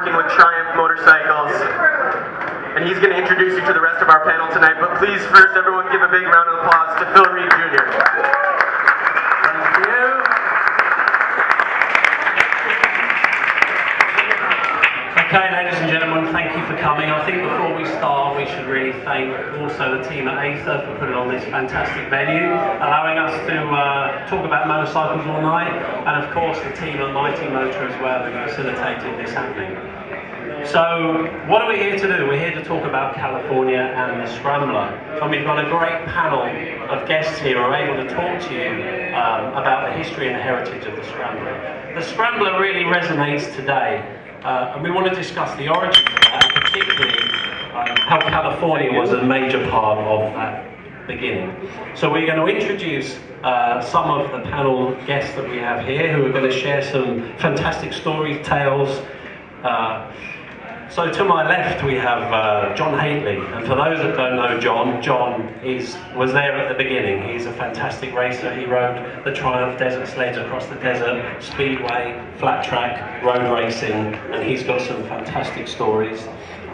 working with Triumph motorcycles. And he's going to introduce you to the rest of our panel tonight. But please, first, everyone give a big round of applause to Phil Reed Jr. Thank you. Okay, ladies and gentlemen, thank you for coming. I think before we start, we should really thank also the team at Aether for putting on this fantastic venue, allowing us to talk about motorcycles all night, and of course the team at Mighty Motor as well, who facilitated this happening. So, what are we here to do? We're here to talk about California and the Scrambler. And we've got a great panel of guests here who are able to talk to you about the history and the heritage of the Scrambler. The Scrambler really resonates today. And we want to discuss the origins of that, and particularly how California was a major part of that beginning. So we're going to introduce some of the panel guests that we have here who are going to share some fantastic stories, tales. So to my left we have John Hately, and for those that don't know John was there at the beginning. He's a fantastic racer. He rode the Triumph desert sleds across the desert, speedway, flat track, road racing, and he's got some fantastic stories.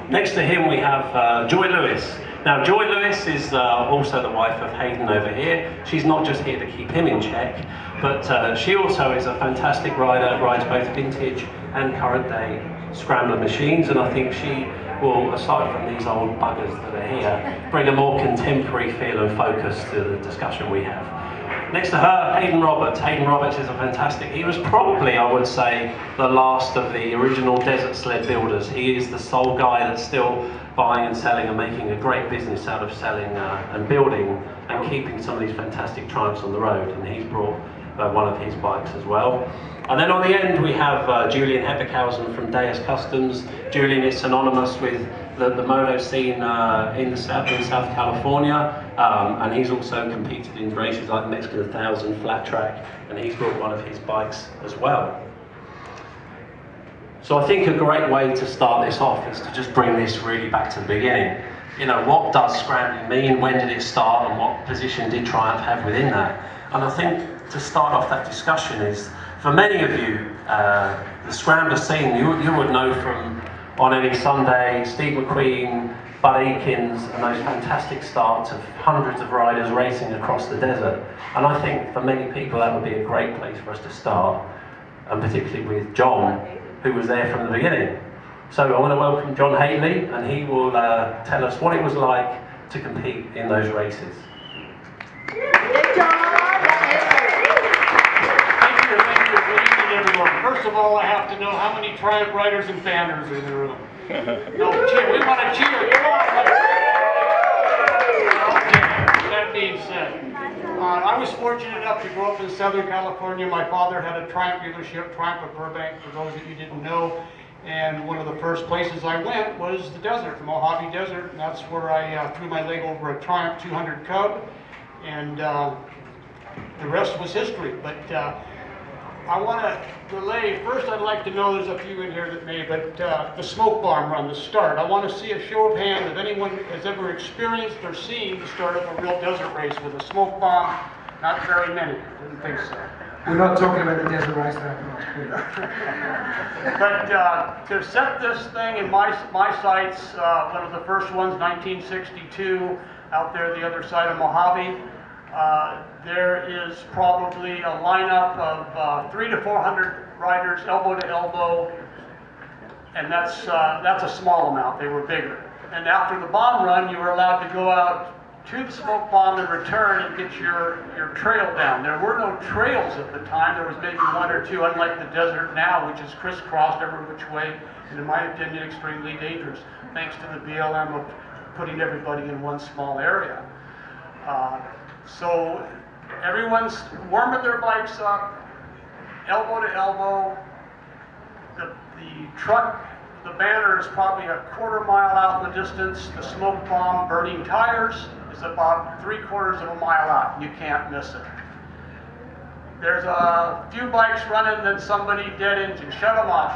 Next to him we have Joy Lewis. Now Joy Lewis is also the wife of Hayden over here. She's not just here to keep him in check, but she also is a fantastic rider, rides both vintage and current day Scrambler machines, and I think she will, aside from these old buggers that are here, bring a more contemporary feel and focus to the discussion we have. Next to her, Hayden Roberts. Hayden Roberts is a fantastic, he was probably, I would say, the last of the original desert sled builders. He is the sole guy that's still buying and selling and making a great business out of selling and building and keeping some of these fantastic Triumphs on the road, and he's brought one of his bikes as well. And then on the end we have Julian Hepperkhausen from Deus Customs. Julian is synonymous with the moto scene in South California, and he's also competed in races like Mexican 1000, Flat Track, and he's brought one of his bikes as well. So I think a great way to start this off is to just bring this really back to the beginning. You know, what does scrambling mean? When did it start, and what position did Triumph have within that? And I think to start off that discussion is, for many of you, the Scrambler scene, you would know from On Any Sunday, Steve McQueen, Bud Akins, and those fantastic starts of hundreds of riders racing across the desert. And I think for many people that would be a great place for us to start, and particularly with John, who was there from the beginning. So I want to welcome John Hately, and he will tell us what it was like to compete in those races. Hey, John! Everyone. First of all, I have to know how many Triumph riders and fanners are in the room. No, cheer. We want to cheer. Come on. Okay. That being said, I was fortunate enough to grow up in Southern California. My father had a Triumph dealership, Triumph of Burbank, for those of you who didn't know. And one of the first places I went was the desert, the Mojave Desert. And that's where I threw my leg over a Triumph 200 Cub. And the rest was history. But I want to relay, first I'd like to know, there's a few in here that may, but the smoke bomb run, the start. I want to see a show of hands if anyone has ever experienced or seen the start of a real desert race with a smoke bomb. Not very many, didn't think so. We're not talking about the desert race now. But to set this thing in my sights, one of the first ones, 1962, out there the other side of Mojave. There is probably a lineup of 300 to 400 riders, elbow to elbow, and that's a small amount. They were bigger. And after the bomb run, you were allowed to go out to the smoke bomb and return and get your trail down. There were no trails at the time. There was maybe one or two, unlike the desert now, which is crisscrossed every which way, and in my opinion, extremely dangerous, thanks to the BLM of putting everybody in one small area. So everyone's warming their bikes up, elbow to elbow. The truck, the banner is probably a quarter mile out in the distance. The smoke bomb burning tires is about 3/4 of a mile out. You can't miss it. There's a few bikes running, then somebody dead engine. Shut them off,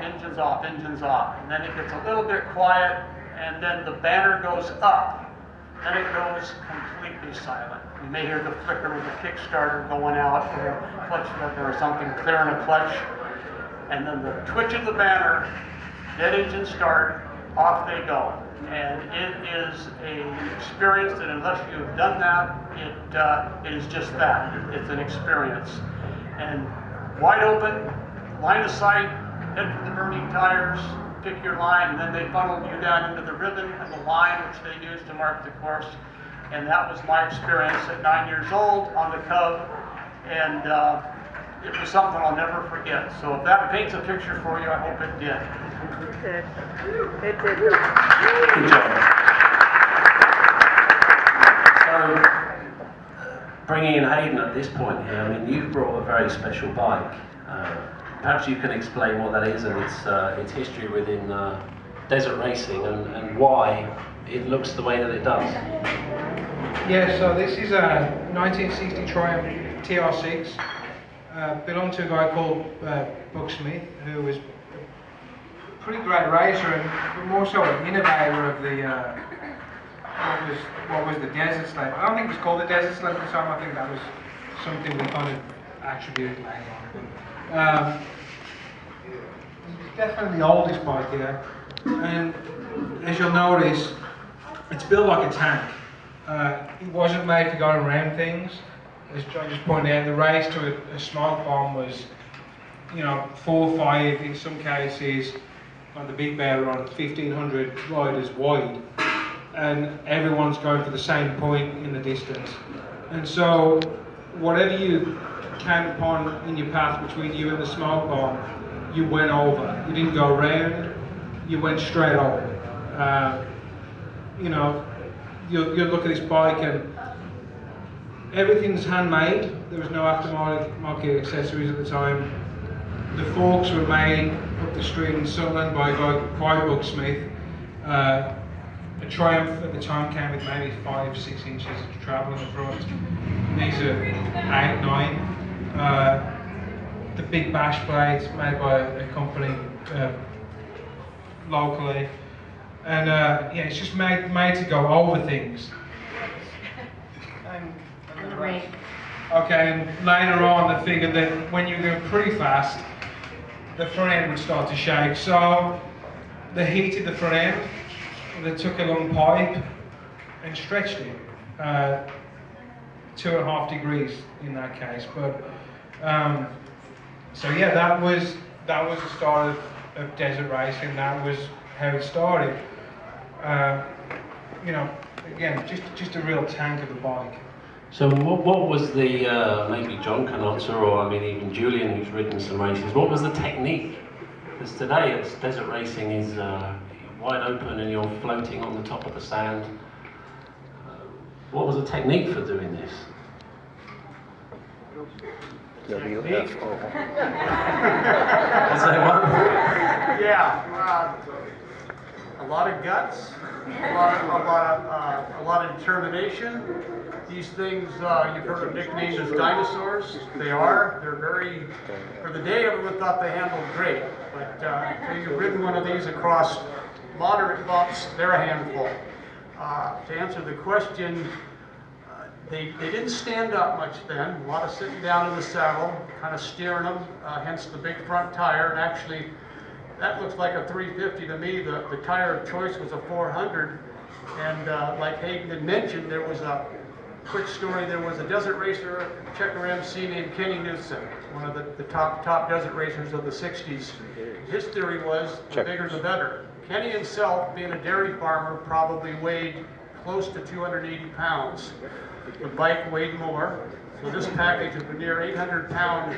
engine's off, engine's off. And then it gets a little bit quiet, and then the banner goes up. Then it goes completely silent. You may hear the flicker of the Kickstarter going out, or a clutch flipper or something, clearing a clutch. And then the twitch of the banner, dead engine start, off they go. And it is an experience that unless you've done that, it is just that. It's an experience. And wide open, line of sight, head for the burning tires, pick your line, and then they funneled you down into the ribbon and the line which they use to mark the course. And that was my experience at 9 years old on the Cub. And it was something I'll never forget. So if that paints a picture for you, I hope it did. It did. Good job. So, bringing in Hayden at this point here, I mean, you've brought a very special bike. Perhaps you can explain what that is and its history within desert racing and why it looks the way that it does. Yeah, so this is a 1960 Triumph TR6. Belonged to a guy called Buck Smith, who was a pretty great racer and more so an innovator of the what was the Desert Sled. I don't think it was called the Desert Sled at the time. I think that was something we kind of attributed later on. It's definitely the oldest bike here, and as you'll notice, it's built like a tank. It wasn't made to go around things. As John just pointed out, the race to a smoke bomb was, 4 or 5 in some cases on the Big Bear on 1,500 riders wide, and everyone's going for the same point in the distance. And so, whatever you came upon in your path between you and the smoke bomb, you went over. You didn't go around. You went straight over. You look at this bike and everything's handmade. There was no aftermarket accessories at the time. The forks were made up the street in Sunderland by a guy quite Buck Smith. A Triumph at the time came with maybe 5-6 inches of travel in the front. These are 8, 9. The big bash plates made by a company locally. And it's just made to go over things. In the ring. Okay, and later on they figured that when you go pretty fast, the front end would start to shake. So they heated the front end, they took a long pipe and stretched it 2.5 degrees in that case. But so yeah, that was the start of desert racing. That was how it started. Again, just a real tank of a bike. So what was the, maybe John can answer, or I mean even Julian who's ridden some races, what was the technique? Because today desert racing is wide open and you're floating on the top of the sand. What was the technique for doing this? WFO. Is that one? Yeah, a lot of guts, a lot of determination. These things, you've heard them nicknamed as dinosaurs. They are. They're very, for the day everyone thought they handled great. But until you've ridden one of these across moderate bumps, they're a handful. To answer the question, they didn't stand up much then. A lot of sitting down in the saddle, kind of steering them, hence the big front tire. And actually, that looks like a 350 to me. The tire of choice was a 400. And like Hayden had mentioned, there was a quick story. There was a desert racer, checker MC named Kenny Newsom, one of the top desert racers of the 60s. His theory was the bigger the better. Kenny himself, being a dairy farmer, probably weighed close to 280 pounds. The bike weighed more. So this package of a near 800-pound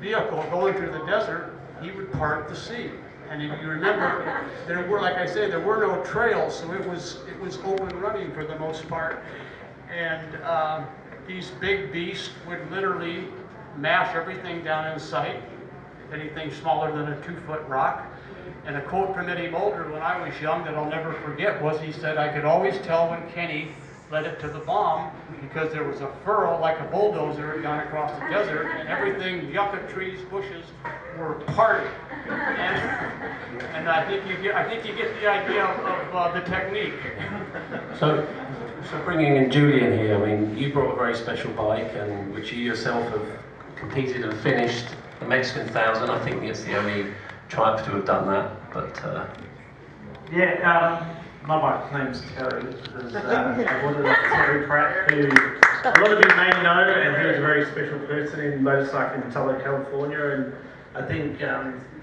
vehicle going through the desert, he would part the sea. And if you remember, there were, like I say, there were no trails, so it was open running for the most part. And these big beasts would literally mash everything down in sight, anything smaller than a 2-foot rock. And a quote from Eddie Mulder when I was young that I'll never forget was, he said, "I could always tell when Kenny led it to the bomb because there was a furrow like a bulldozer had gone across the desert, and everything, yucca trees, bushes, were parted." And I think you get the idea of the technique. So bringing in Julian here, I mean, you brought a very special bike, and which you yourself have competed and finished the Mexican 1000. I think it's the only Triumph to have done that, but My bike's name's Terry. I wanted Terry Pratt, who a lot of you may know, and he was a very special person in motorcycling in Southern California, and I think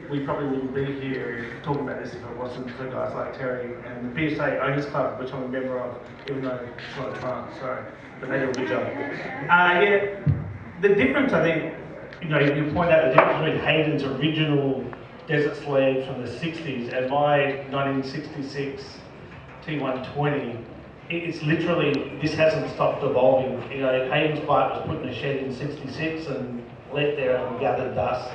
we probably wouldn't be here talking about this if it wasn't for guys like Terry and the PSA Owners Club, which I'm a member of, even though it's not a Triumph, but they do a good job. The difference, I think, you point out the difference between Hayden's original desert sled from the 60s and my 1966 T120, it's literally, this hasn't stopped evolving. Hayden's bike was put in a shed in 66 and left there and gathered dust.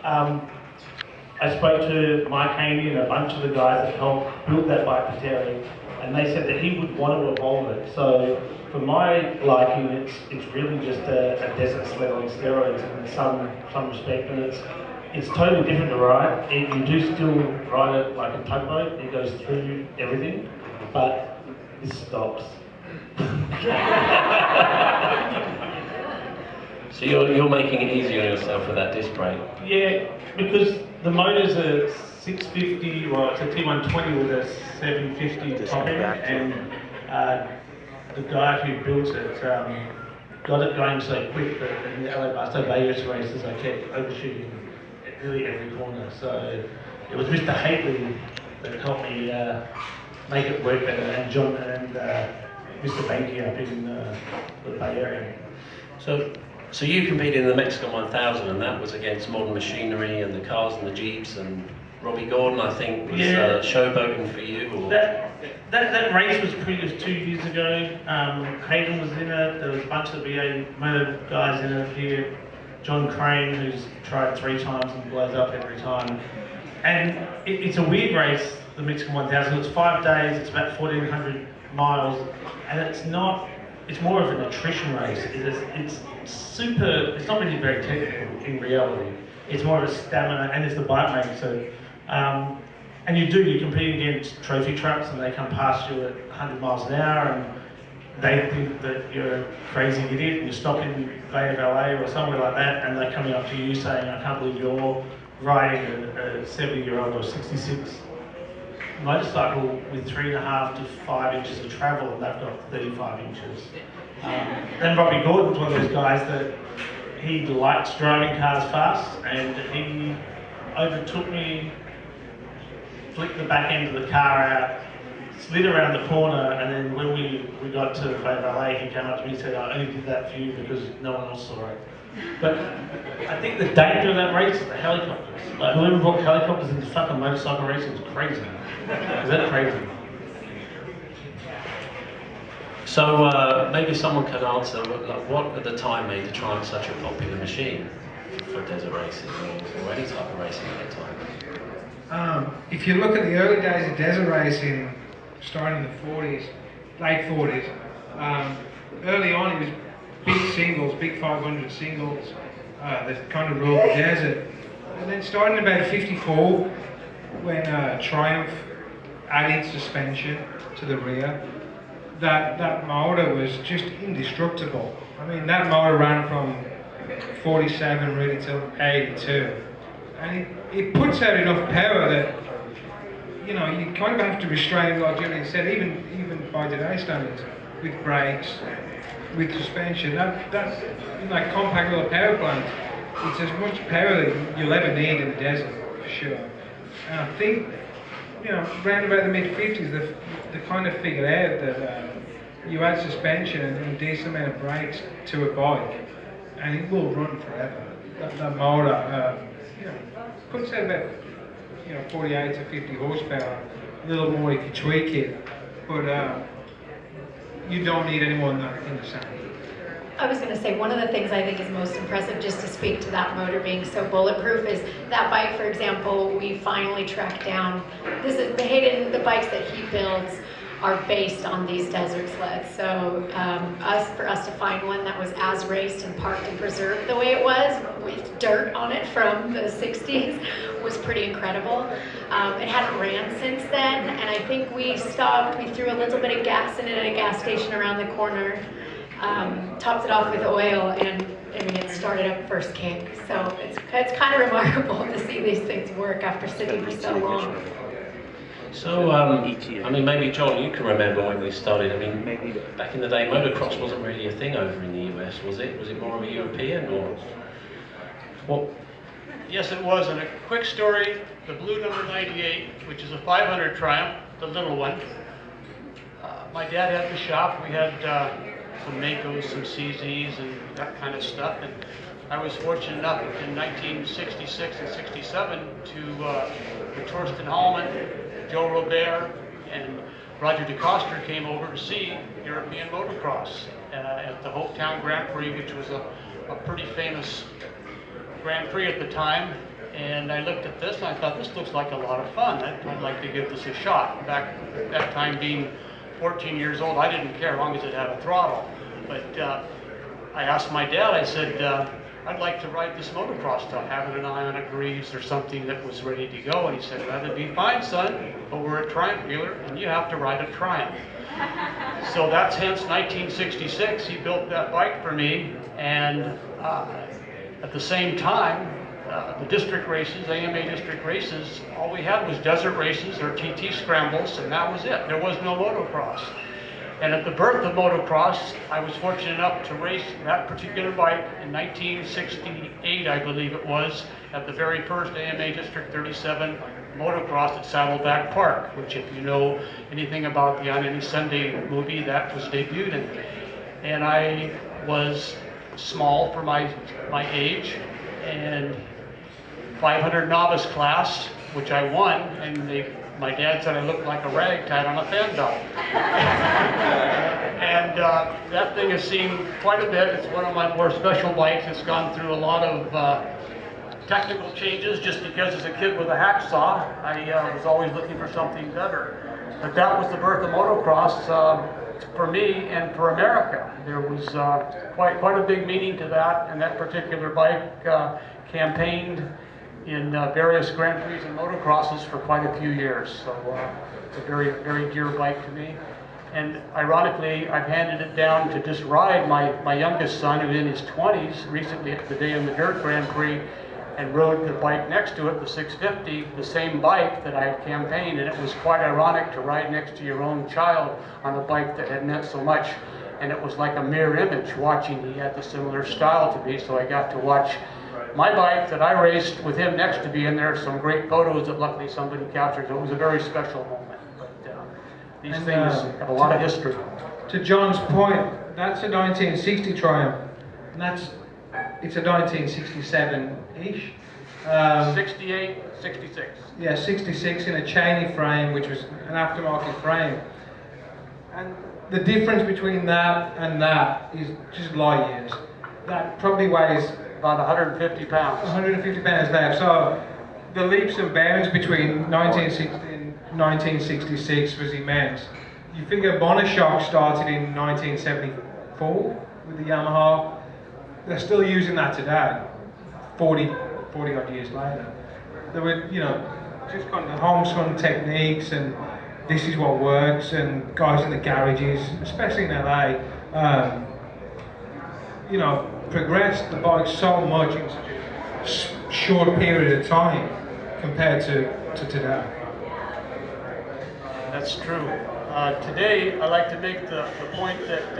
I spoke to Mike Haney and a bunch of the guys that helped build that bike for Terry, and they said that he would want to evolve it. So for my liking, it's really just a desert sled on steroids in some respect, and it's totally different to ride. You do still ride it like a tugboat. It goes through everything, but it stops. so you're making it easier on yourself with that disc brake. Yeah, because the motor's a 650, well, it's a T120 with a 750 top end, and the guy who built it got it going so quick that in the LA Basto Vegas races I kept overshooting really every corner. So it was Mr. Hately that helped me make it work better, and John and Mr. Banky up in the Bay Area. So you competed in the Mexican 1000, and that was against Modern Machinery and the cars and the Jeeps, and Robbie Gordon, I think, was showboating for you. Or... That race was 2 years ago. Hayden was in it. There was a bunch of VA motor guys in it here. John Crane, who's tried 3 times and blows up every time. And it's a weird race, the Mexican 1000. It's 5 days. It's about 1,400 miles, and it's more of an attrition race. It's not really very technical in reality. It's more of a stamina, and it's the bike make. So, and you compete against trophy trucks, and they come past you at 100 miles an hour, and they think that you're a crazy idiot, and you stop in Bay of LA or somewhere like that, and they're coming up to you saying, I can't believe you're riding a 70-year-old or 66 motorcycle with 3.5 to 5 inches of travel, and they've got 35 inches. Then Robbie Gordon's one of those guys that he likes driving cars fast, and he overtook me, flicked the back end of the car out, slid around the corner, and then when we got to the Bay of LA, he came up to me and said, I only did that for you because no one else saw it. But I think the danger of that race is the helicopters. Like, whoever brought helicopters into fucking motorcycle racing is crazy. Is that crazy? So maybe someone can answer, what at the time made the Triumph such a popular machine for desert racing or any type of racing at the time? If you look at the early days of desert racing, starting in the 40s, late 40s, early on it was big singles, big 500 singles that kind of ruled the desert. And then starting about 54, when Triumph added suspension to the rear, that motor was just indestructible. I mean, that motor ran from 47 really till 82. And it puts out enough power that, you kind of have to restrain, like Julian said, even by today's standards, with brakes, with suspension. That's in that compact little power plant, it's as much power that you'll ever need in the desert, for sure. And I think, around about the mid-50s, they kind of figured out that you add suspension and a decent amount of brakes to a bike, and it will run forever. That motor, puts out about 48 to 50 horsepower, a little more if you tweak it, but you don't need any more than that in the sand. I was going to say, one of the things I think is most impressive, just to speak to that motor being so bulletproof, is that bike, for example, we finally tracked down. The bikes that he builds are based on these desert sleds. So for us to find one that was as raced and parked and preserved the way it was, with dirt on it from the 60s, was pretty incredible. It hadn't ran since then, and I think we stopped, we threw a little bit of gas in it at a gas station around the corner, topped it off with oil, and it started up first kick. So it's it's kind of remarkable to see these things work after sitting for so long. So, I mean, maybe John, you can remember when we started. I mean, back in the day, motocross wasn't really a thing over in the US, was it? Was it more of a European, or what? Yes, it was. And a quick story, the blue number 98, which is a 500 Triumph, the little one. My dad had the shop. We had some Makos, some CZs, and that kind of stuff. And I was fortunate enough in 1966 and 67 to, with Torsten Hallman, Joe Robert, and Roger DeCoster came over to see European motocross at the Hopetown Grand Prix, which was a pretty famous Grand Prix at the time. And I looked at this and I thought, this looks like a lot of fun. I'd like to give this a shot. Back at that time, being 14 years old, I didn't care as long as it had a throttle. But I asked my dad, I said, I'd like to ride this motocross stuff, having an eye on a Greaves or something that was ready to go. And he said, that'd be fine, son, but we're a Triumph dealer and you have to ride a Triumph. So that's hence 1966, he built that bike for me. And at the same time, the district races, AMA district races, all we had was desert races or TT scrambles, and that was it. There was no motocross. And at the birth of motocross, I was fortunate enough to race that particular bike in 1968, I believe it was, at the very first AMA District 37 motocross at Saddleback Park, which, if you know anything about the On Any Sunday movie, that was debuted in. And I was small for my age, and 500 novice class, which I won, and my dad said I looked like a rag tied on a fan belt. And that thing has seen quite a bit. It's one of my more special bikes. It's gone through a lot of technical changes just because as a kid with a hacksaw, I was always looking for something better. But that was the birth of motocross for me and for America. There was quite a big meaning to that, and that particular bike campaigned in various Grand Prix and motocrosses for quite a few years. So it's a very, very dear bike to me. And ironically, I've handed it down to just ride my youngest son, who's in his 20s, recently at the Day in the Dirt Grand Prix, and rode the bike next to it, the 650, the same bike that I campaigned. And it was quite ironic to ride next to your own child on a bike that had meant so much. And it was like a mirror image watching. He had the similar style to me, so I got to watch my bike that I raced with him next to me, and there are some great photos that luckily somebody captured. So it was a very special moment. But these things have a lot of history. To John's point, that's a 1960 Triumph, and it's a 1967-ish. 68, 66. Yeah, 66 in a Cheney frame, which was an aftermarket frame. And the difference between that and that is just light years. That probably weighs about 150 pounds. 150 pounds now. So the leaps and bounds between 1960 and 1966 was immense. You figure Monoshock started in 1974 with the Yamaha. They're still using that today, 40 odd years later. There were, just kind of homespun techniques and this is what works, and guys in the garages, especially in LA, progressed the bike so much in such a short period of time compared to today. That's true. Today, I like to make the point that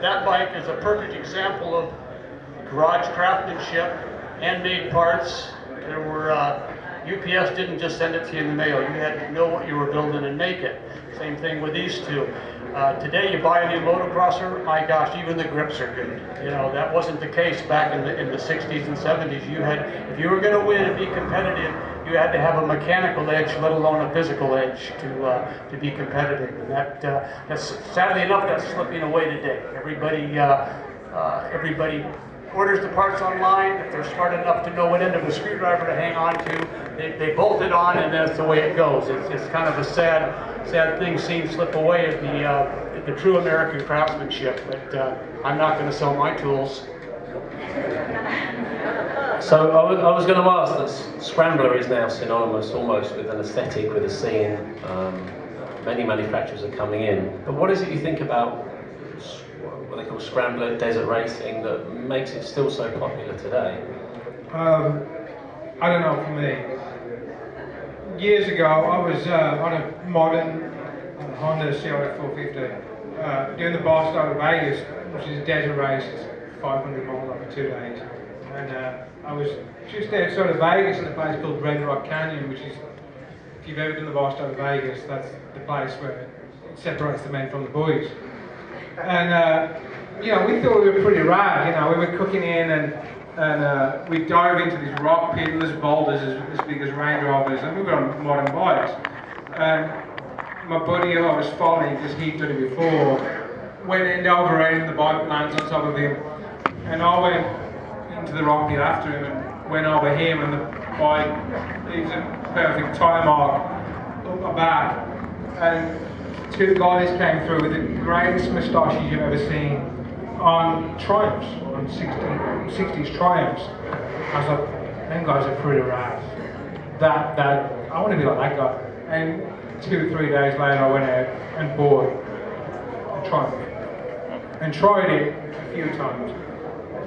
that bike is a perfect example of garage craftsmanship, handmade parts. There were UPS didn't just send it to you in the mail. You had to know what you were building and make it. Same thing with these two. Today you buy a new motocrosser, my gosh, even the grips are good. That wasn't the case back in the 60s and 70s. You had, if you were going to win and be competitive, you had to have a mechanical edge, let alone a physical edge, to be competitive. And that's sadly enough, that's slipping away today. Everybody orders the parts online. If they're smart enough to know what end of a screwdriver to hang on to, they bolt it on, and that's the way it goes. It's kind of a sad thing seeing slip away of the true American craftsmanship. But I'm not going to sell my tools. So I was going to ask that Scrambler is now synonymous almost with an aesthetic, with a scene. Many manufacturers are coming in. But what is it you think about what they call Scrambler desert racing that makes it still so popular today? I don't know, for me. Years ago, I was on a modern Honda CRF 450 doing the Barstow to Vegas, which is a desert race. It's 500 miles over 2 days. And I was just outside of Vegas in a place called Red Rock Canyon, which is, if you've ever done the Barstow to Vegas, that's the place where it separates the men from the boys. And you know, we thought we were pretty rad. You know, we were cooking in and we dove into these rock pillars, boulders as big as Range Rovers, and we were on modern bikes. And my buddy who I was following, because he'd done it before, went end over end and the bike lands on top of him. And I went into the rock pit after him and went over him, and the bike leaves a perfect tire mark up my back. And two guys came through with the greatest moustaches you've ever seen on Triumphs, on 60s Triumphs. I was like, them guys are pretty rad. That I want to be like that guy. And 2 or 3 days later, I went out and bought a Triumph and tried it a few times.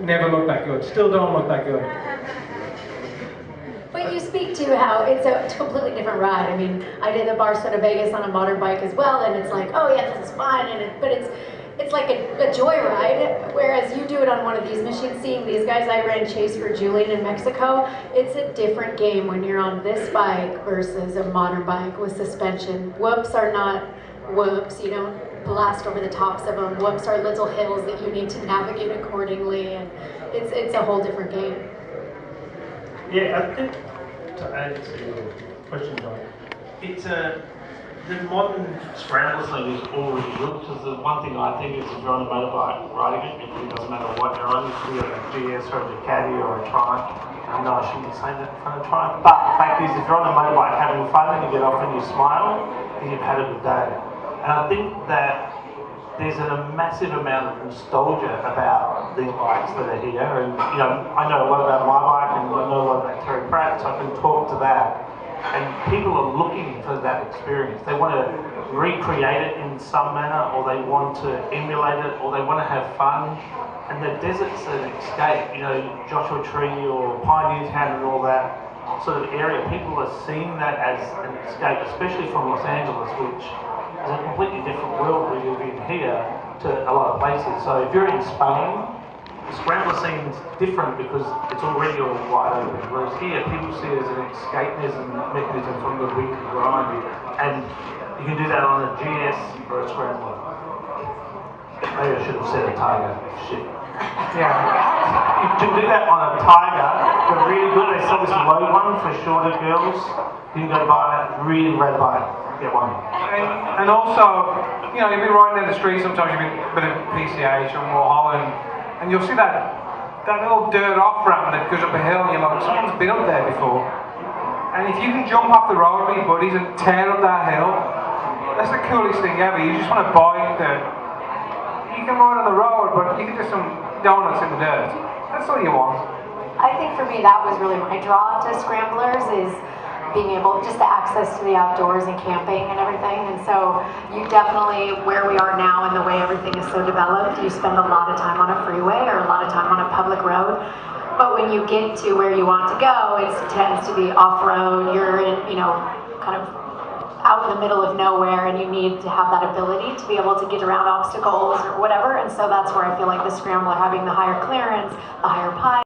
Never looked that good. Still don't look that good. But you speak to how it's a completely different ride. I mean, I did the Barstow to Vegas on a modern bike as well, and it's like, oh yeah, this is fun, but it's like a joyride, whereas you do it on one of these machines. Seeing these guys, I ran Chase for Julian in Mexico. It's a different game when you're on this bike versus a modern bike with suspension. Whoops are not whoops. You don't blast over the tops of them. Whoops are little hills that you need to navigate accordingly, and it's a whole different game. Yeah, I think to add to your question, John, it's the modern Scrambler thing is already good, because the one thing I think is if you're on a motorbike riding it, it really doesn't matter what you're on, if you're a GS or a Ducati or a Triumph. I know I shouldn't be saying that in front of Triumph, but the fact is if you're on a motorbike having fun and you get off and you smile, then you've had a good day. And I think that there's a massive amount of nostalgia about these bikes that are here, and you know, I know a lot about my bike and I know a lot about Terry Pratt, so I can talk to that. And people are looking for that experience. They want to recreate it in some manner, or they want to emulate it, or they want to have fun. And the desert's an escape, you know, Joshua Tree or Pioneer Town and all that sort of area. People are seeing that as an escape, especially from Los Angeles, which is a completely different world we live in here to a lot of places. So if you're in Spain, the Scrambler seems different because it's already all wide open. Whereas here, people see it as an escapism mechanism from the week grind, and you can do that on a GS or a Scrambler. Maybe I should have said a Tiger. Shit. Yeah. You can do that on a Tiger. They're really good. They sell this low one for shorter girls. You can go buy a really red bike. Get one. And also, you know, you'll be riding down the street sometimes, you'll be a bit of PCH or Mulholland, and you'll see that little dirt off ramp that goes up a hill, and you're like, someone's been up there before. And if you can jump off the road with your buddies and tear up that hill, that's the coolest thing ever. You just want a bike that you can ride on the road, but you can do some donuts in the dirt. That's all you want. I think for me that was really my draw to Scramblers, is being able, just the access to the outdoors and camping and everything. And so you definitely, where we are now and the way everything is so developed, you spend a lot of time on a freeway or a lot of time on a public road. But when you get to where you want to go, it tends to be off-road. You're in, you know, kind of out in the middle of nowhere, and you need to have that ability to be able to get around obstacles or whatever. And so that's where I feel like the Scrambler, having the higher clearance, the higher pipe,